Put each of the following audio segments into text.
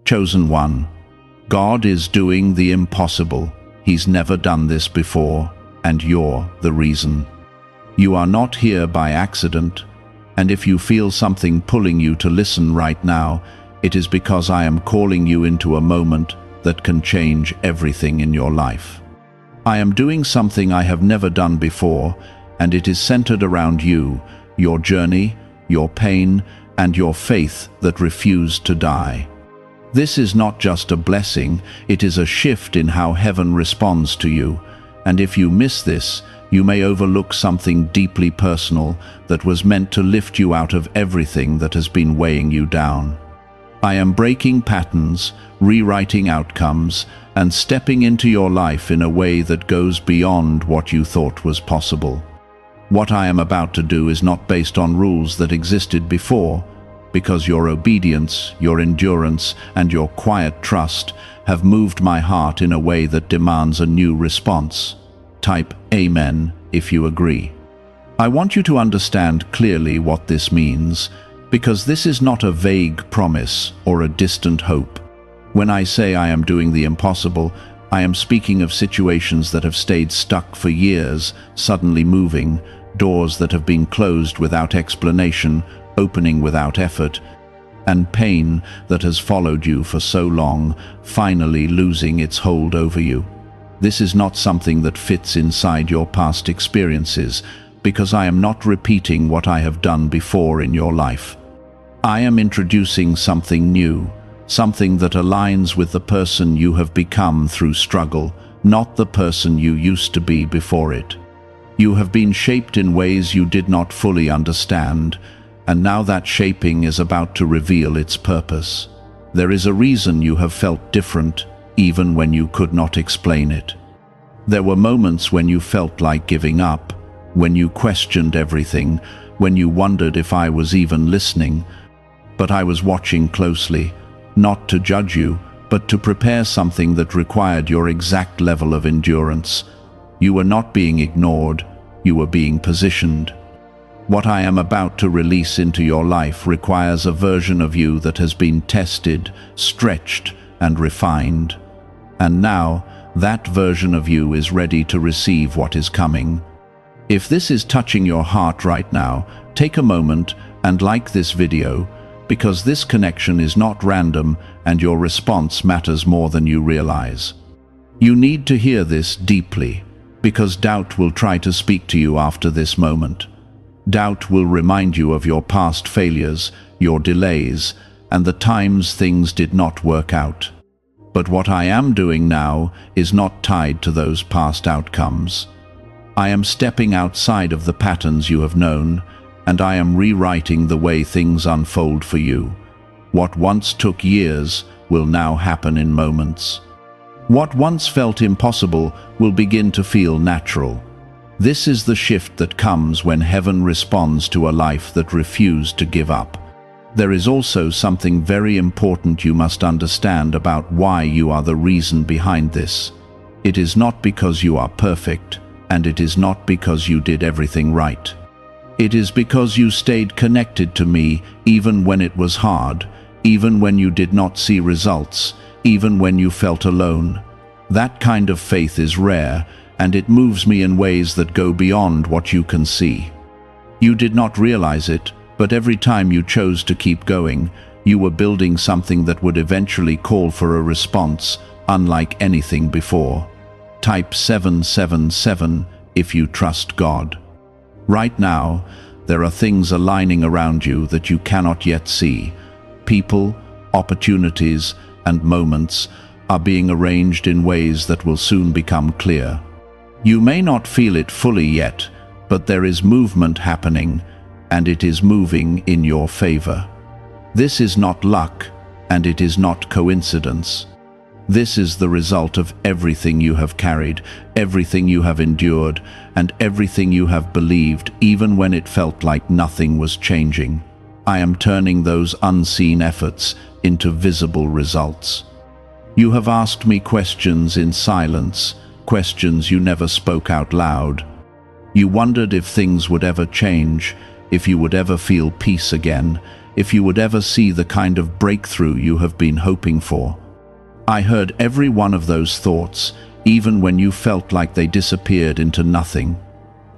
Chosen one, God is doing the impossible. He's never done this before, and you're the reason. You are not here by accident, and if you feel something pulling you to listen right now, it is because I am calling you into a moment that can change everything in your life. I am doing something I have never done before, and it is centered around you, your journey, your pain, and your faith that refused to die. This is not just a blessing, it is a shift in how heaven responds to you, and if you miss this, you may overlook something deeply personal that was meant to lift you out of everything that has been weighing you down. I am breaking patterns, rewriting outcomes, and stepping into your life in a way that goes beyond what you thought was possible. What I am about to do is not based on rules that existed before, because your obedience, your endurance, and your quiet trust have moved my heart in a way that demands a new response. Type Amen if you agree. I want you to understand clearly what this means, because this is not a vague promise or a distant hope. When I say I am doing the impossible, I am speaking of situations that have stayed stuck for years, suddenly moving, doors that have been closed without explanation, opening without effort, and pain that has followed you for so long, finally losing its hold over you. This is not something that fits inside your past experiences, because I am not repeating what I have done before in your life. I am introducing something new, something that aligns with the person you have become through struggle, not the person you used to be before it. You have been shaped in ways you did not fully understand, and now that shaping is about to reveal its purpose. There is a reason you have felt different, even when you could not explain it. There were moments when you felt like giving up, when you questioned everything, when you wondered if I was even listening. But I was watching closely, not to judge you, but to prepare something that required your exact level of endurance. You were not being ignored, you were being positioned. What I am about to release into your life requires a version of you that has been tested, stretched, and refined. And now, that version of you is ready to receive what is coming. If this is touching your heart right now, take a moment and like this video, because this connection is not random and your response matters more than you realize. You need to hear this deeply, because doubt will try to speak to you after this moment. Doubt will remind you of your past failures, your delays, and the times things did not work out. But what I am doing now is not tied to those past outcomes. I am stepping outside of the patterns you have known, and I am rewriting the way things unfold for you. What once took years will now happen in moments. What once felt impossible will begin to feel natural. This is the shift that comes when heaven responds to a life that refused to give up. There is also something very important you must understand about why you are the reason behind this. It is not because you are perfect, and it is not because you did everything right. It is because you stayed connected to me even when it was hard, even when you did not see results, even when you felt alone. That kind of faith is rare, and it moves me in ways that go beyond what you can see. You did not realize it, but every time you chose to keep going, you were building something that would eventually call for a response, unlike anything before. Type 777 if you trust God. Right now, there are things aligning around you that you cannot yet see. People, opportunities, and moments are being arranged in ways that will soon become clear. You may not feel it fully yet, but there is movement happening, and it is moving in your favor. This is not luck, and it is not coincidence. This is the result of everything you have carried, everything you have endured, and everything you have believed, even when it felt like nothing was changing. I am turning those unseen efforts into visible results. You have asked me questions in silence, questions you never spoke out loud. You wondered if things would ever change, if you would ever feel peace again, if you would ever see the kind of breakthrough you have been hoping for. I heard every one of those thoughts, even when you felt like they disappeared into nothing.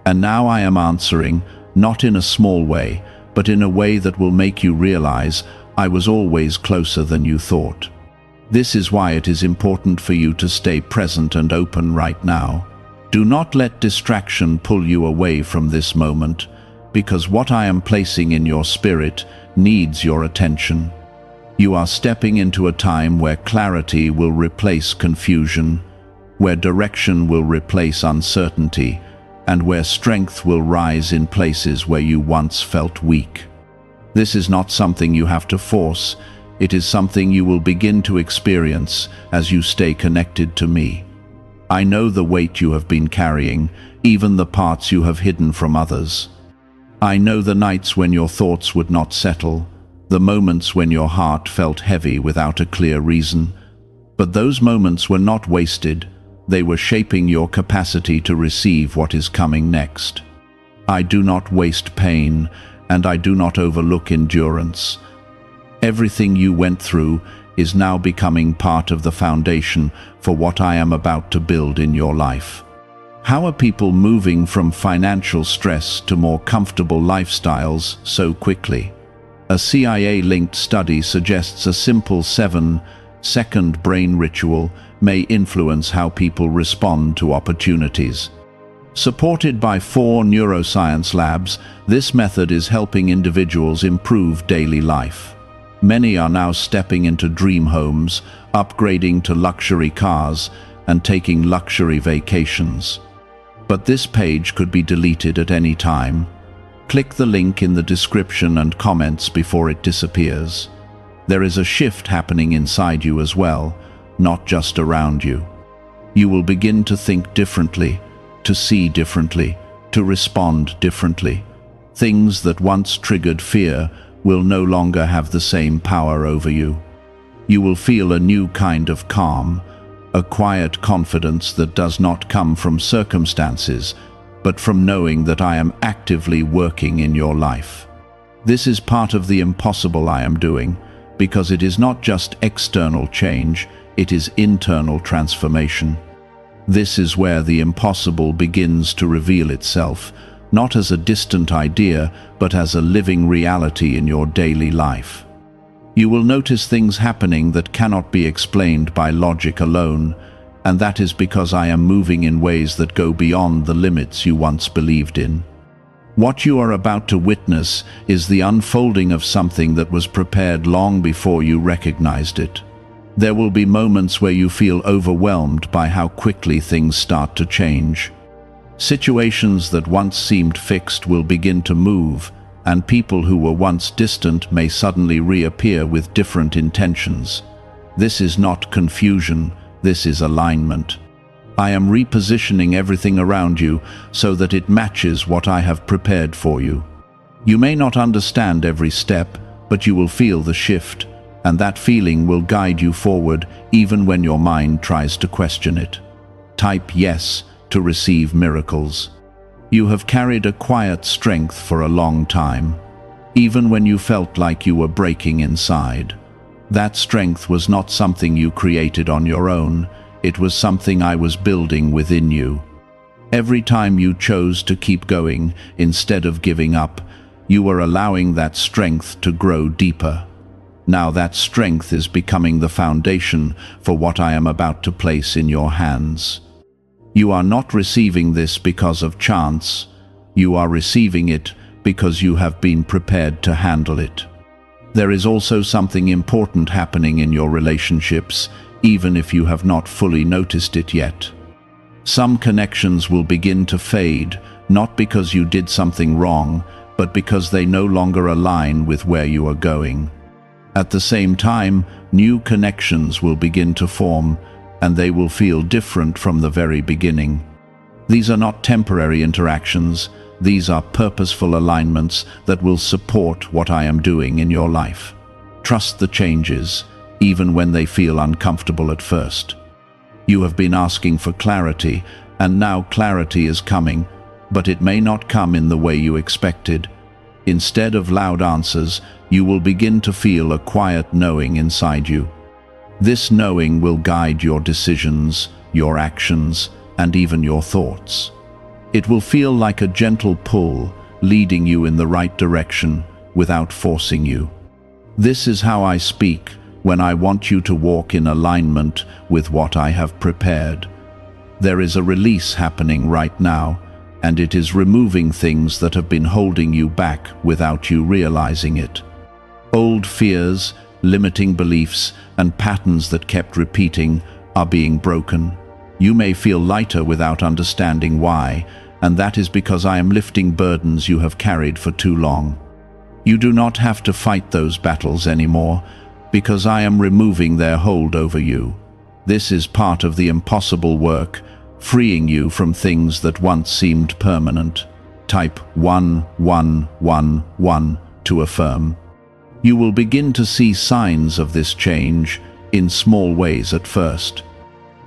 And now I am answering, not in a small way, but in a way that will make you realize I was always closer than you thought. This is why it is important for you to stay present and open right now. Do not let distraction pull you away from this moment, because what I am placing in your spirit needs your attention. You are stepping into a time where clarity will replace confusion, where direction will replace uncertainty, and where strength will rise in places where you once felt weak. This is not something you have to force. It is something you will begin to experience as you stay connected to me. I know the weight you have been carrying, even the parts you have hidden from others. I know the nights when your thoughts would not settle, the moments when your heart felt heavy without a clear reason. But those moments were not wasted. They were shaping your capacity to receive what is coming next. I do not waste pain, and I do not overlook endurance. Everything you went through is now becoming part of the foundation for what I am about to build in your life. How are people moving from financial stress to more comfortable lifestyles so quickly? A CIA-linked study suggests a simple 7-second brain ritual may influence how people respond to opportunities. Supported by 4 neuroscience labs, this method is helping individuals improve daily life. Many are now stepping into dream homes, upgrading to luxury cars, and taking luxury vacations. But this page could be deleted at any time. Click the link in the description and comments before it disappears. There is a shift happening inside you as well, not just around you. You will begin to think differently, to see differently, to respond differently. Things that once triggered fear will no longer have the same power over you. You will feel a new kind of calm, a quiet confidence that does not come from circumstances, but from knowing that I am actively working in your life. This is part of the impossible I am doing, because it is not just external change, it is internal transformation. This is where the impossible begins to reveal itself, not as a distant idea, but as a living reality in your daily life. You will notice things happening that cannot be explained by logic alone, and that is because I am moving in ways that go beyond the limits you once believed in. What you are about to witness is the unfolding of something that was prepared long before you recognized it. There will be moments where you feel overwhelmed by how quickly things start to change. Situations that once seemed fixed will begin to move, and people who were once distant may suddenly reappear with different intentions. This is not confusion, this is alignment. I am repositioning everything around you so that it matches what I have prepared for you. You may not understand every step, but you will feel the shift, and that feeling will guide you forward even when your mind tries to question it. Type yes to receive miracles. You have carried a quiet strength for a long time, even when you felt like you were breaking inside. That strength was not something you created on your own, it was something I was building within you. Every time you chose to keep going instead of giving up, you were allowing that strength to grow deeper. Now that strength is becoming the foundation for what I am about to place in your hands. You are not receiving this because of chance. You are receiving it because you have been prepared to handle it. There is also something important happening in your relationships, even if you have not fully noticed it yet. Some connections will begin to fade, not because you did something wrong, but because they no longer align with where you are going. At the same time, new connections will begin to form, and they will feel different from the very beginning. These are not temporary interactions, these are purposeful alignments that will support what I am doing in your life. Trust the changes, even when they feel uncomfortable at first. You have been asking for clarity, and now clarity is coming, but it may not come in the way you expected. Instead of loud answers, you will begin to feel a quiet knowing inside you. This knowing will guide your decisions, your actions, and even your thoughts. It will feel like a gentle pull, leading you in the right direction without forcing you. This is how I speak when I want you to walk in alignment with what I have prepared. There is a release happening right now, and it is removing things that have been holding you back without you realizing it. Old fears, limiting beliefs, and patterns that kept repeating are being broken. You may feel lighter without understanding why, and that is because I am lifting burdens you have carried for too long. You do not have to fight those battles anymore, because I am removing their hold over you. This is part of the impossible work, freeing you from things that once seemed permanent. Type 1111 to affirm. You will begin to see signs of this change in small ways at first.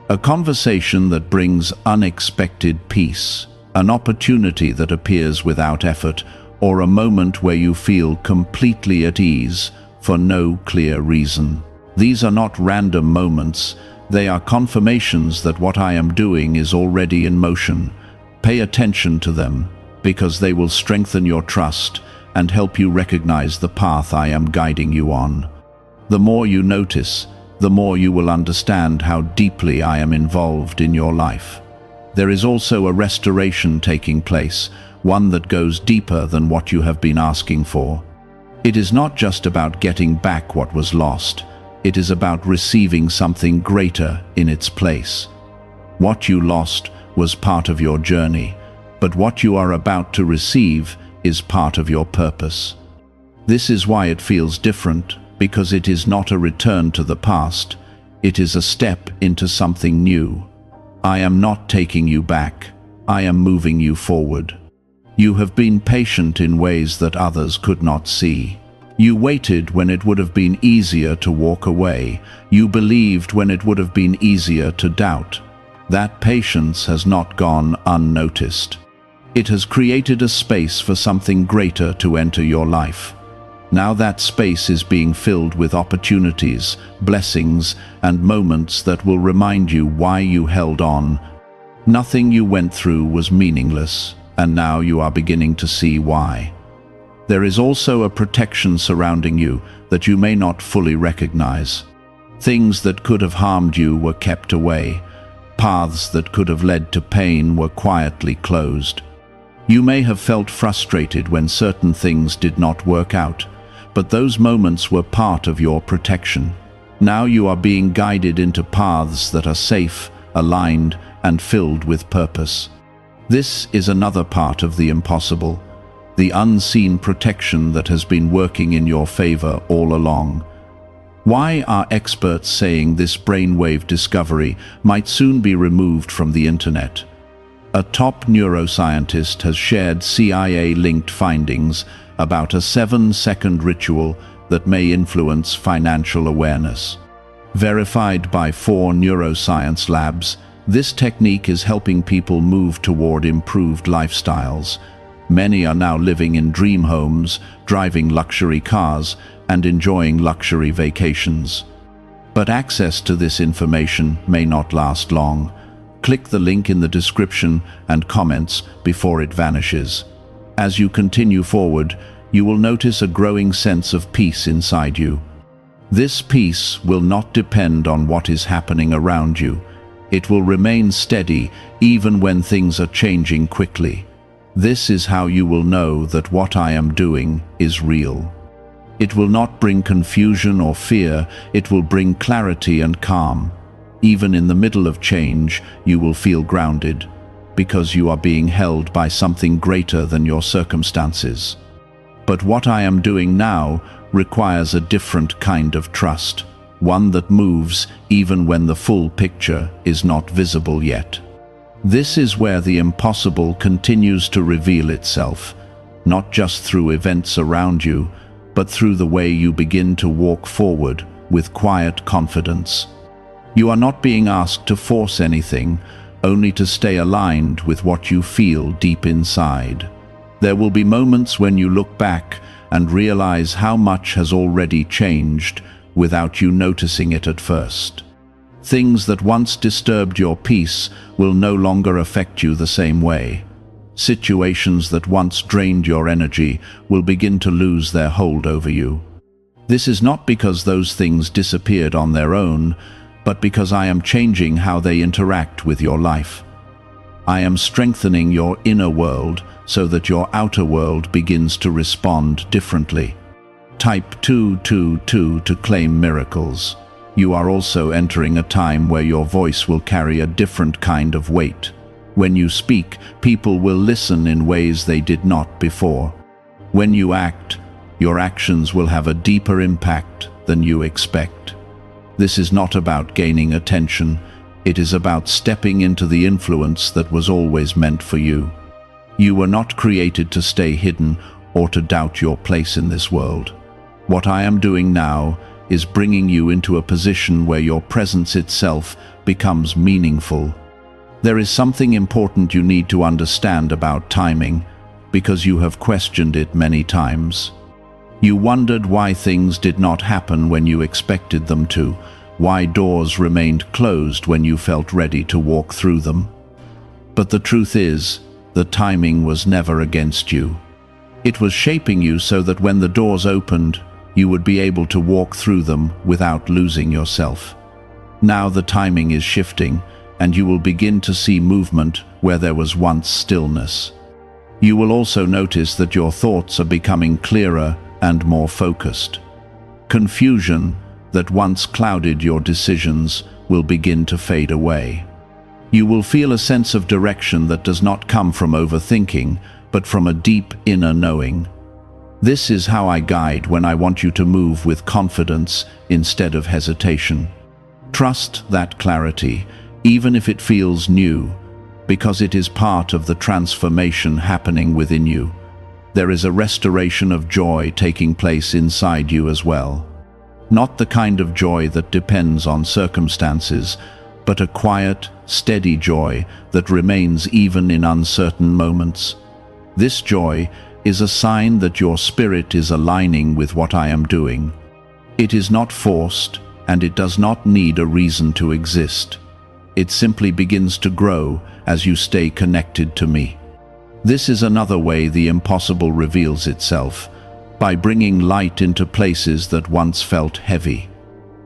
A conversation that brings unexpected peace, an opportunity that appears without effort, or a moment where you feel completely at ease for no clear reason. These are not random moments. They are confirmations that what I am doing is already in motion. Pay attention to them, because they will strengthen your trust and help you recognize the path I am guiding you on. The more you notice, the more you will understand how deeply I am involved in your life. There is also a restoration taking place, one that goes deeper than what you have been asking for. It is not just about getting back what was lost. It is about receiving something greater in its place. What you lost was part of your journey, but what you are about to receive is part of your purpose. This is why it feels different, because it is not a return to the past. It is a step into something new. I am not taking you back. I am moving you forward. You have been patient in ways that others could not see. You waited when it would have been easier to walk away. You believed when it would have been easier to doubt. That patience has not gone unnoticed. It has created a space for something greater to enter your life. Now that space is being filled with opportunities, blessings, and moments that will remind you why you held on. Nothing you went through was meaningless, and now you are beginning to see why. There is also a protection surrounding you that you may not fully recognize. Things that could have harmed you were kept away. Paths that could have led to pain were quietly closed. You may have felt frustrated when certain things did not work out, but those moments were part of your protection. Now you are being guided into paths that are safe, aligned, and filled with purpose. This is another part of the impossible, the unseen protection that has been working in your favor all along. Why are experts saying this brainwave discovery might soon be removed from the internet? A top neuroscientist has shared CIA-linked findings about a 7-second ritual that may influence financial awareness. Verified by 4 neuroscience labs, this technique is helping people move toward improved lifestyles. Many are now living in dream homes, driving luxury cars, and enjoying luxury vacations. But access to this information may not last long. Click the link in the description and comments before it vanishes. As you continue forward, you will notice a growing sense of peace inside you. This peace will not depend on what is happening around you. It will remain steady even when things are changing quickly. This is how you will know that what I am doing is real. It will not bring confusion or fear. It will bring clarity and calm. Even in the middle of change, you will feel grounded, because you are being held by something greater than your circumstances. But what I am doing now requires a different kind of trust, one that moves even when the full picture is not visible yet. This is where the impossible continues to reveal itself, not just through events around you, but through the way you begin to walk forward with quiet confidence. You are not being asked to force anything, only to stay aligned with what you feel deep inside. There will be moments when you look back and realize how much has already changed without you noticing it at first. Things that once disturbed your peace will no longer affect you the same way. Situations that once drained your energy will begin to lose their hold over you. This is not because those things disappeared on their own, but because I am changing how they interact with your life. I am strengthening your inner world so that your outer world begins to respond differently. Type 222 to claim miracles. You are also entering a time where your voice will carry a different kind of weight. When you speak, people will listen in ways they did not before. When you act, your actions will have a deeper impact than you expect. This is not about gaining attention. It is about stepping into the influence that was always meant for you. You were not created to stay hidden or to doubt your place in this world. What I am doing now is bringing you into a position where your presence itself becomes meaningful. There is something important you need to understand about timing, because you have questioned it many times. You wondered why things did not happen when you expected them to, why doors remained closed when you felt ready to walk through them. But the truth is, the timing was never against you. It was shaping you so that when the doors opened, you would be able to walk through them without losing yourself. Now the timing is shifting, and you will begin to see movement where there was once stillness. You will also notice that your thoughts are becoming clearer and more focused. Confusion that once clouded your decisions will begin to fade away. You will feel a sense of direction that does not come from overthinking, but from a deep inner knowing. This is how I guide when I want you to move with confidence instead of hesitation. Trust that clarity, even if it feels new, because it is part of the transformation happening within you. There is a restoration of joy taking place inside you as well. Not the kind of joy that depends on circumstances, but a quiet, steady joy that remains even in uncertain moments. This joy is a sign that your spirit is aligning with what I am doing. It is not forced, and it does not need a reason to exist. It simply begins to grow as you stay connected to me. This is another way the impossible reveals itself, by bringing light into places that once felt heavy.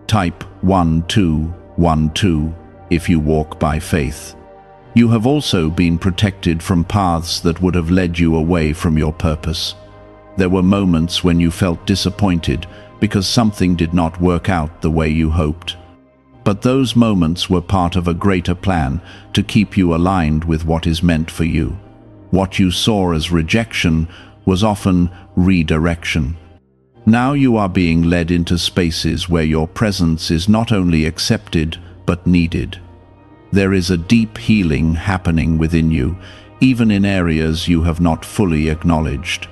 Type 1212 if you walk by faith. You have also been protected from paths that would have led you away from your purpose. There were moments when you felt disappointed because something did not work out the way you hoped. But those moments were part of a greater plan to keep you aligned with what is meant for you. What you saw as rejection was often redirection. Now you are being led into spaces where your presence is not only accepted but needed. There is a deep healing happening within you, even in areas you have not fully acknowledged.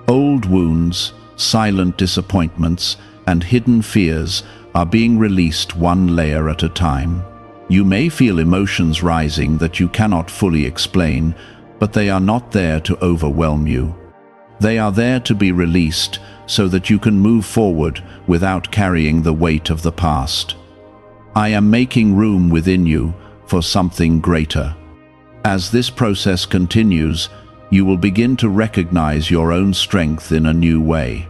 Old wounds, silent disappointments, and hidden fears are being released one layer at a time. You may feel emotions rising that you cannot fully explain, but they are not there to overwhelm you. They are there to be released so that you can move forward without carrying the weight of the past. I am making room within you for something greater. As this process continues, you will begin to recognize your own strength in a new way,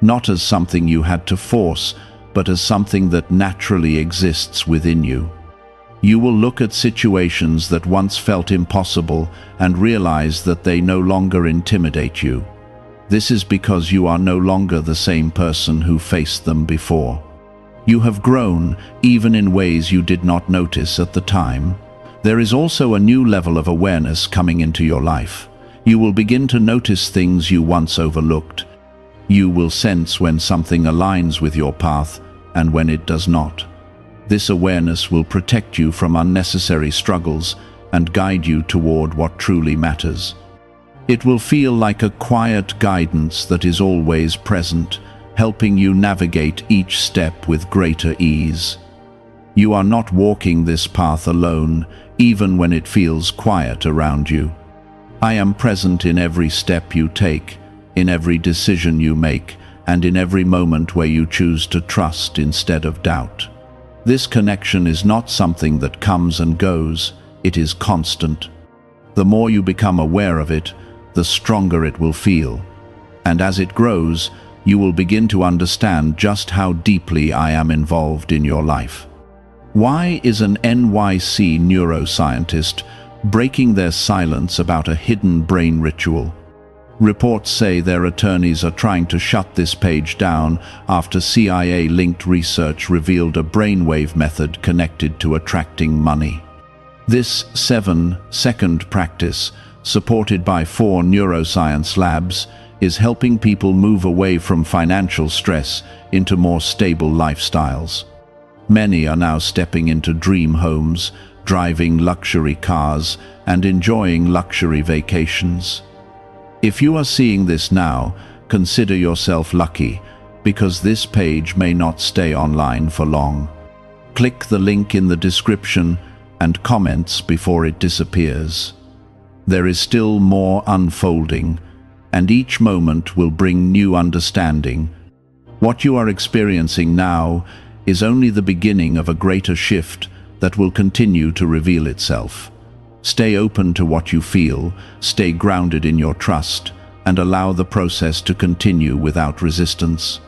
not as something you had to force, but as something that naturally exists within you. You will look at situations that once felt impossible and realize that they no longer intimidate you. This is because you are no longer the same person who faced them before. You have grown, even in ways you did not notice at the time. There is also a new level of awareness coming into your life. You will begin to notice things you once overlooked. You will sense when something aligns with your path and when it does not. This awareness will protect you from unnecessary struggles and guide you toward what truly matters. It will feel like a quiet guidance that is always present, helping you navigate each step with greater ease. You are not walking this path alone, even when it feels quiet around you. I am present in every step you take, in every decision you make, and in every moment where you choose to trust instead of doubt. This connection is not something that comes and goes, it is constant. The more you become aware of it, the stronger it will feel. And as it grows, you will begin to understand just how deeply I am involved in your life. Why is an NYC neuroscientist breaking their silence about a hidden brain ritual? Reports say their attorneys are trying to shut this page down after CIA-linked research revealed a brainwave method connected to attracting money. This 7-second practice, supported by 4 neuroscience labs, is helping people move away from financial stress into more stable lifestyles. Many are now stepping into dream homes, driving luxury cars, and enjoying luxury vacations. If you are seeing this now, consider yourself lucky, because this page may not stay online for long. Click the link in the description and comments before it disappears. There is still more unfolding, and each moment will bring new understanding. What you are experiencing now is only the beginning of a greater shift that will continue to reveal itself. Stay open to what you feel, stay grounded in your trust, and allow the process to continue without resistance.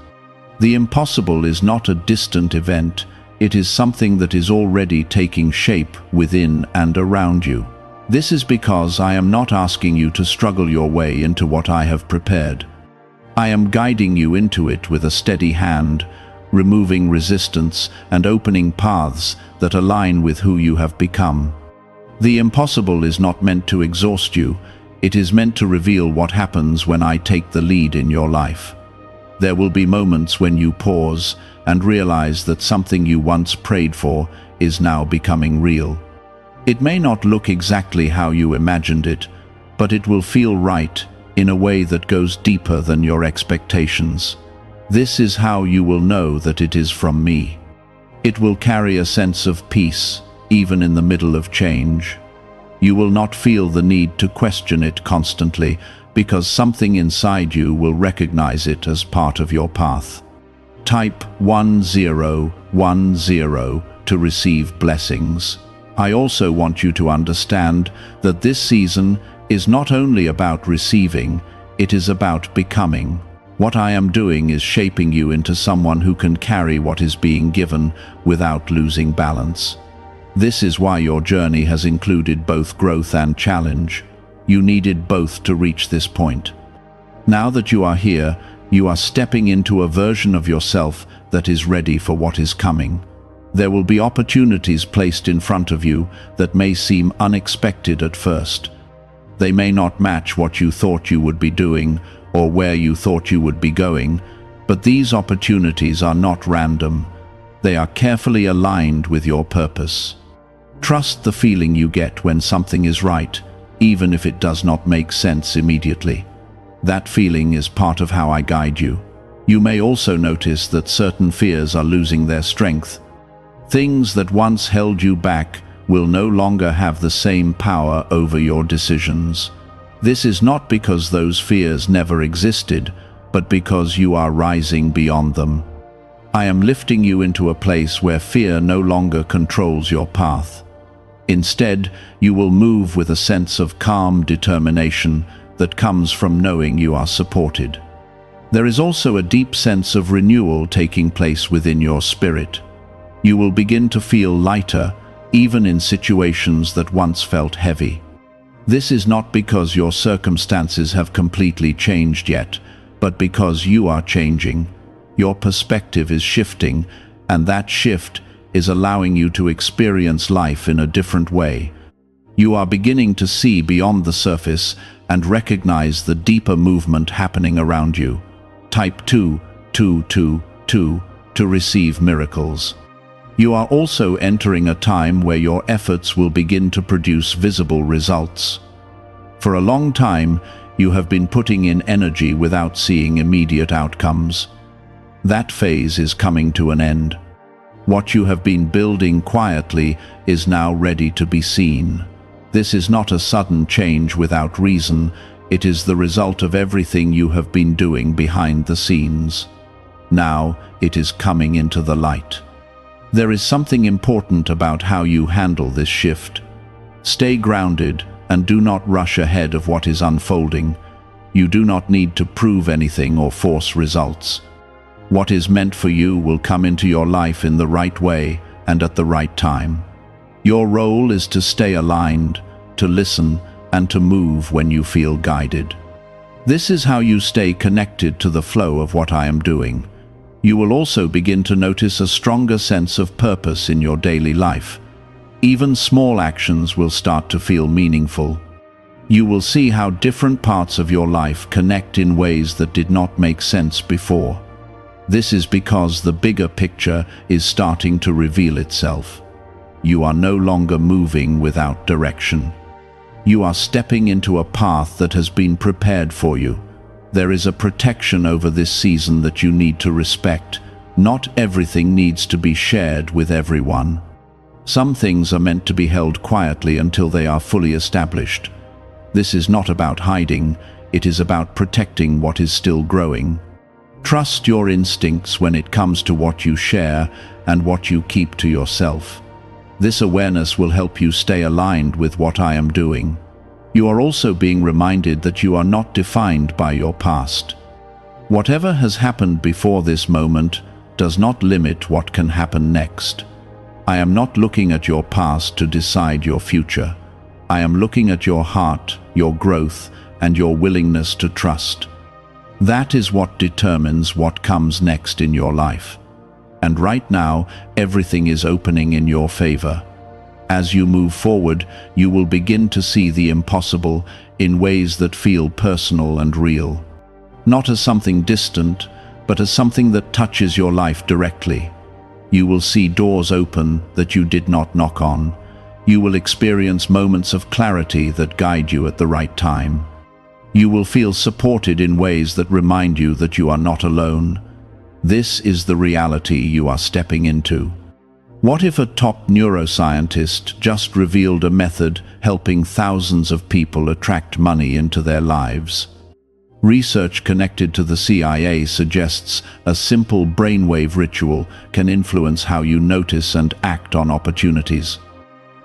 The impossible is not a distant event, it is something that is already taking shape within and around you. This is because I am not asking you to struggle your way into what I have prepared. I am guiding you into it with a steady hand, removing resistance and opening paths that align with who you have become. The impossible is not meant to exhaust you, it is meant to reveal what happens when I take the lead in your life. There will be moments when you pause and realize that something you once prayed for is now becoming real. It may not look exactly how you imagined it, but it will feel right in a way that goes deeper than your expectations. This is how you will know that it is from me. It will carry a sense of peace, even in the middle of change. You will not feel the need to question it constantly, because something inside you will recognize it as part of your path. Type 1010 to receive blessings. I also want you to understand that this season is not only about receiving, it is about becoming. What I am doing is shaping you into someone who can carry what is being given without losing balance. This is why your journey has included both growth and challenge. You needed both to reach this point. Now that you are here, you are stepping into a version of yourself that is ready for what is coming. There will be opportunities placed in front of you that may seem unexpected at first. They may not match what you thought you would be doing or where you thought you would be going, but these opportunities are not random. They are carefully aligned with your purpose. Trust the feeling you get when something is right, even if it does not make sense immediately. That feeling is part of how I guide you. You may also notice that certain fears are losing their strength. Things that once held you back will no longer have the same power over your decisions. This is not because those fears never existed, but because you are rising beyond them. I am lifting you into a place where fear no longer controls your path. Instead, you will move with a sense of calm determination that comes from knowing you are supported. There is also a deep sense of renewal taking place within your spirit. You will begin to feel lighter, even in situations that once felt heavy. This is not because your circumstances have completely changed yet, but because you are changing. Your perspective is shifting, and that shift is allowing you to experience life in a different way. You are beginning to see beyond the surface and recognize the deeper movement happening around you. Type 2222 to receive miracles. You are also entering a time where your efforts will begin to produce visible results. For a long time, you have been putting in energy without seeing immediate outcomes. That phase is coming to an end. What you have been building quietly is now ready to be seen. This is not a sudden change without reason. It is the result of everything you have been doing behind the scenes. Now it is coming into the light. There is something important about how you handle this shift. Stay grounded and do not rush ahead of what is unfolding. You do not need to prove anything or force results. What is meant for you will come into your life in the right way and at the right time. Your role is to stay aligned, to listen, and to move when you feel guided. This is how you stay connected to the flow of what I am doing. You will also begin to notice a stronger sense of purpose in your daily life. Even small actions will start to feel meaningful. You will see how different parts of your life connect in ways that did not make sense before. This is because the bigger picture is starting to reveal itself. You are no longer moving without direction. You are stepping into a path that has been prepared for you. There is a protection over this season that you need to respect. Not everything needs to be shared with everyone. Some things are meant to be held quietly until they are fully established. This is not about hiding, it is about protecting what is still growing. Trust your instincts when it comes to what you share and what you keep to yourself. This awareness will help you stay aligned with what I am doing. You are also being reminded that you are not defined by your past. Whatever has happened before this moment does not limit what can happen next. I am not looking at your past to decide your future. I am looking at your heart, your growth, and your willingness to trust. That is what determines what comes next in your life. And right now, everything is opening in your favor. As you move forward, you will begin to see the impossible in ways that feel personal and real. Not as something distant, but as something that touches your life directly. You will see doors open that you did not knock on. You will experience moments of clarity that guide you at the right time. You will feel supported in ways that remind you that you are not alone. This is the reality you are stepping into. What if a top neuroscientist just revealed a method helping thousands of people attract money into their lives? Research connected to the CIA suggests a simple brainwave ritual can influence how you notice and act on opportunities.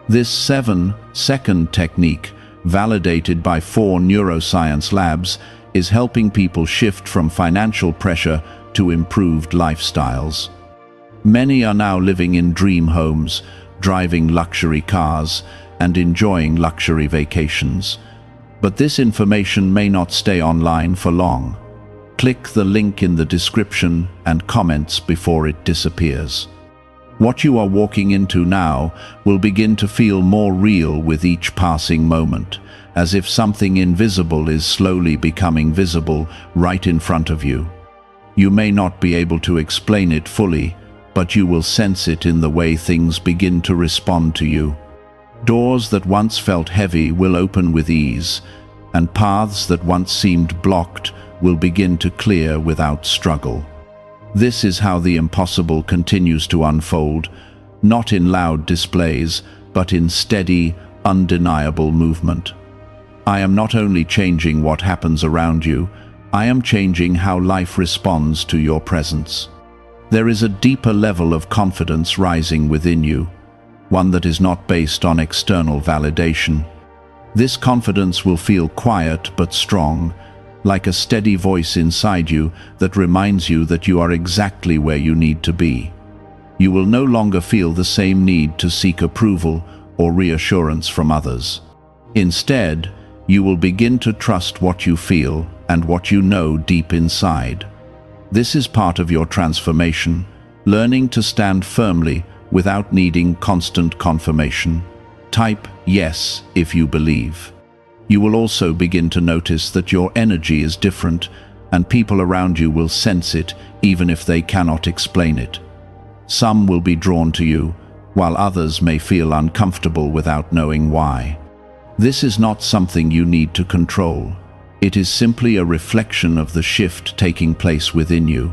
This 7-second technique, validated by 4 neuroscience labs, is helping people shift from financial pressure to improved lifestyles. Many are now living in dream homes, driving luxury cars, and enjoying luxury vacations. But this information may not stay online for long. Click the link in the description and comments before it disappears. What you are walking into now will begin to feel more real with each passing moment, as if something invisible is slowly becoming visible right in front of you. You may not be able to explain it fully, but you will sense it in the way things begin to respond to you. Doors that once felt heavy will open with ease, and paths that once seemed blocked will begin to clear without struggle. This is how the impossible continues to unfold, not in loud displays, but in steady, undeniable movement. I am not only changing what happens around you, I am changing how life responds to your presence. There is a deeper level of confidence rising within you, one that is not based on external validation. This confidence will feel quiet but strong, like a steady voice inside you that reminds you that you are exactly where you need to be. You will no longer feel the same need to seek approval or reassurance from others. Instead, you will begin to trust what you feel and what you know deep inside. This is part of your transformation, learning to stand firmly without needing constant confirmation. Type yes if you believe. You will also begin to notice that your energy is different, and people around you will sense it even if they cannot explain it. Some will be drawn to you, while others may feel uncomfortable without knowing why. This is not something you need to control. It is simply a reflection of the shift taking place within you.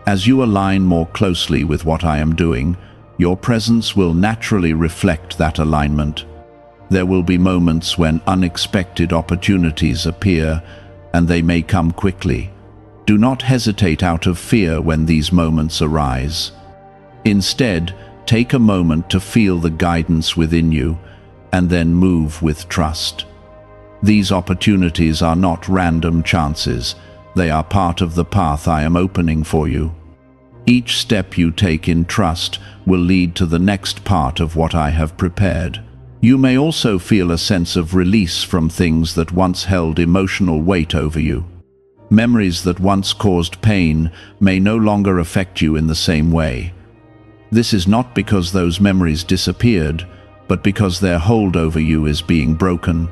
As you align more closely with what I am doing, your presence will naturally reflect that alignment. There will be moments when unexpected opportunities appear, and they may come quickly. Do not hesitate out of fear when these moments arise. Instead, take a moment to feel the guidance within you, and then move with trust. These opportunities are not random chances. They are part of the path I am opening for you. Each step you take in trust will lead to the next part of what I have prepared. You may also feel a sense of release from things that once held emotional weight over you. Memories that once caused pain may no longer affect you in the same way. This is not because those memories disappeared, but because their hold over you is being broken.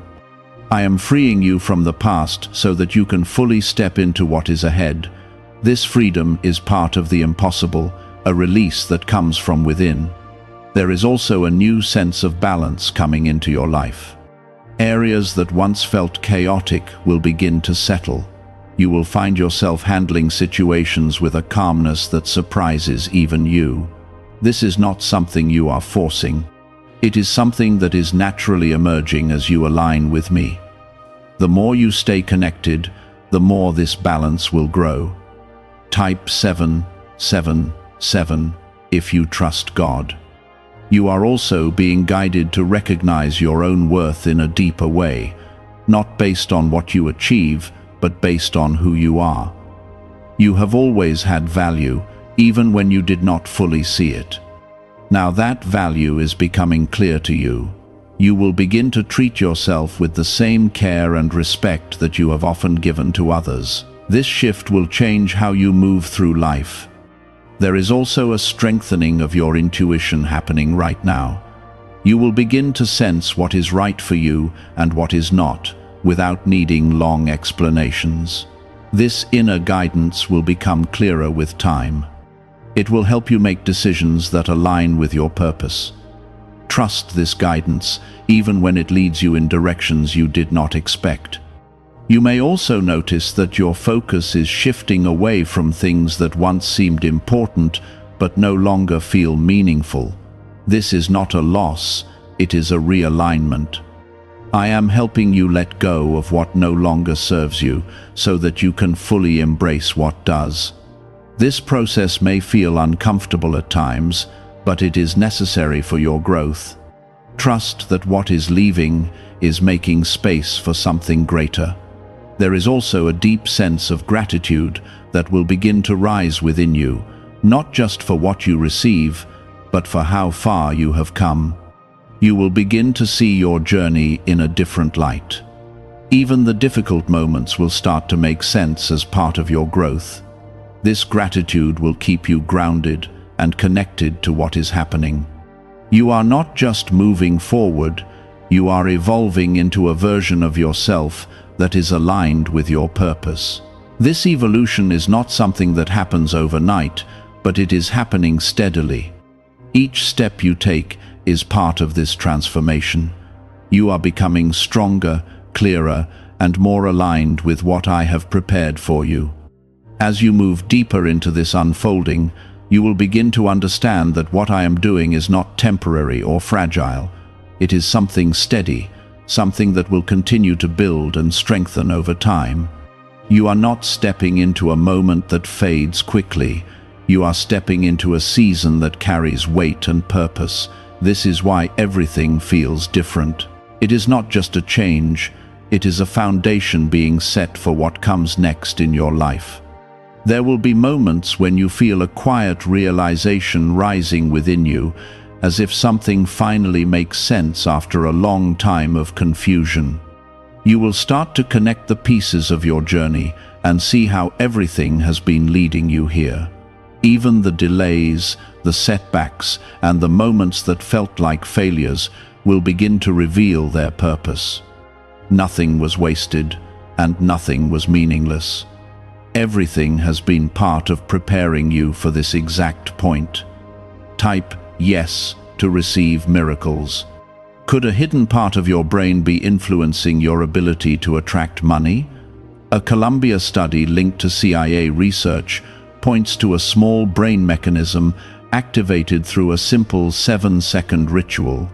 I am freeing you from the past so that you can fully step into what is ahead. This freedom is part of the impossible, a release that comes from within. There is also a new sense of balance coming into your life. Areas that once felt chaotic will begin to settle. You will find yourself handling situations with a calmness that surprises even you. This is not something you are forcing. It is something that is naturally emerging as you align with me. The more you stay connected, the more this balance will grow. Type 777 if you trust God. You are also being guided to recognize your own worth in a deeper way, not based on what you achieve, but based on who you are. You have always had value, even when you did not fully see it. Now that value is becoming clear to you. You will begin to treat yourself with the same care and respect that you have often given to others. This shift will change how you move through life. There is also a strengthening of your intuition happening right now. You will begin to sense what is right for you and what is not, without needing long explanations. This inner guidance will become clearer with time. It will help you make decisions that align with your purpose. Trust this guidance, even when it leads you in directions you did not expect. You may also notice that your focus is shifting away from things that once seemed important but no longer feel meaningful. This is not a loss, it is a realignment. I am helping you let go of what no longer serves you so that you can fully embrace what does. This process may feel uncomfortable at times, but it is necessary for your growth. Trust that what is leaving is making space for something greater. There is also a deep sense of gratitude that will begin to rise within you, not just for what you receive, but for how far you have come. You will begin to see your journey in a different light. Even the difficult moments will start to make sense as part of your growth. This gratitude will keep you grounded and connected to what is happening. You are not just moving forward, you are evolving into a version of yourself that is aligned with your purpose. This evolution is not something that happens overnight, but it is happening steadily. Each step you take is part of this transformation. You are becoming stronger, clearer, and more aligned with what I have prepared for you. As you move deeper into this unfolding, you will begin to understand that what I am doing is not temporary or fragile. It is something steady, something that will continue to build and strengthen over time. You are not stepping into a moment that fades quickly. You are stepping into a season that carries weight and purpose. This is why everything feels different. It is not just a change, it is a foundation being set for what comes next in your life. There will be moments when you feel a quiet realization rising within you, as if something finally makes sense after a long time of confusion. You will start to connect the pieces of your journey and see how everything has been leading you here. Even the delays, the setbacks, and the moments that felt like failures will begin to reveal their purpose. Nothing was wasted, and nothing was meaningless. Everything has been part of preparing you for this exact point. Type yes to receive miracles. Could a hidden part of your brain be influencing your ability to attract money? A Columbia study linked to CIA research points to a small brain mechanism activated through a simple 7-second ritual.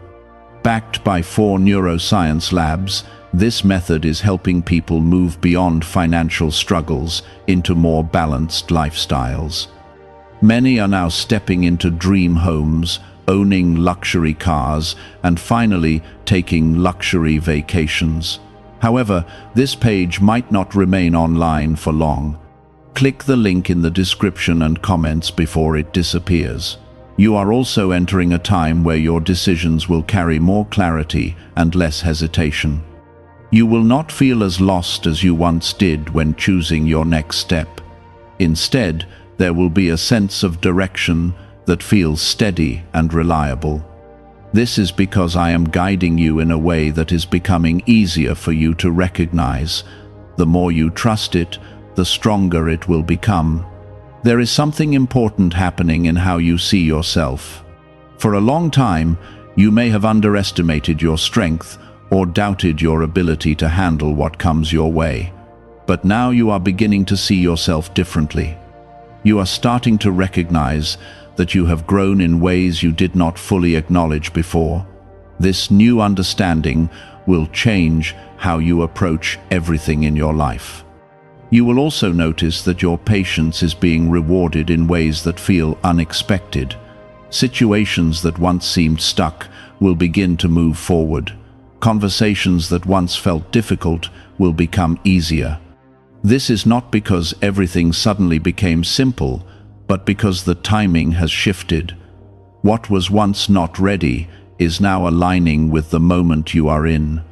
Backed by 4 neuroscience labs, this method is helping people move beyond financial struggles into more balanced lifestyles. Many are now stepping into dream homes, owning luxury cars, and finally taking luxury vacations. However, this page might not remain online for long. Click the link in the description and comments before it disappears. You are also entering a time where your decisions will carry more clarity and less hesitation. You will not feel as lost as you once did when choosing your next step. Instead, there will be a sense of direction that feels steady and reliable. This is because I am guiding you in a way that is becoming easier for you to recognize. The more you trust it, the stronger it will become. There is something important happening in how you see yourself. For a long time, you may have underestimated your strength or doubted your ability to handle what comes your way. But now you are beginning to see yourself differently. You are starting to recognize that you have grown in ways you did not fully acknowledge before. This new understanding will change how you approach everything in your life. You will also notice that your patience is being rewarded in ways that feel unexpected. Situations that once seemed stuck will begin to move forward. Conversations that once felt difficult will become easier. This is not because everything suddenly became simple, but because the timing has shifted. What was once not ready is now aligning with the moment you are in.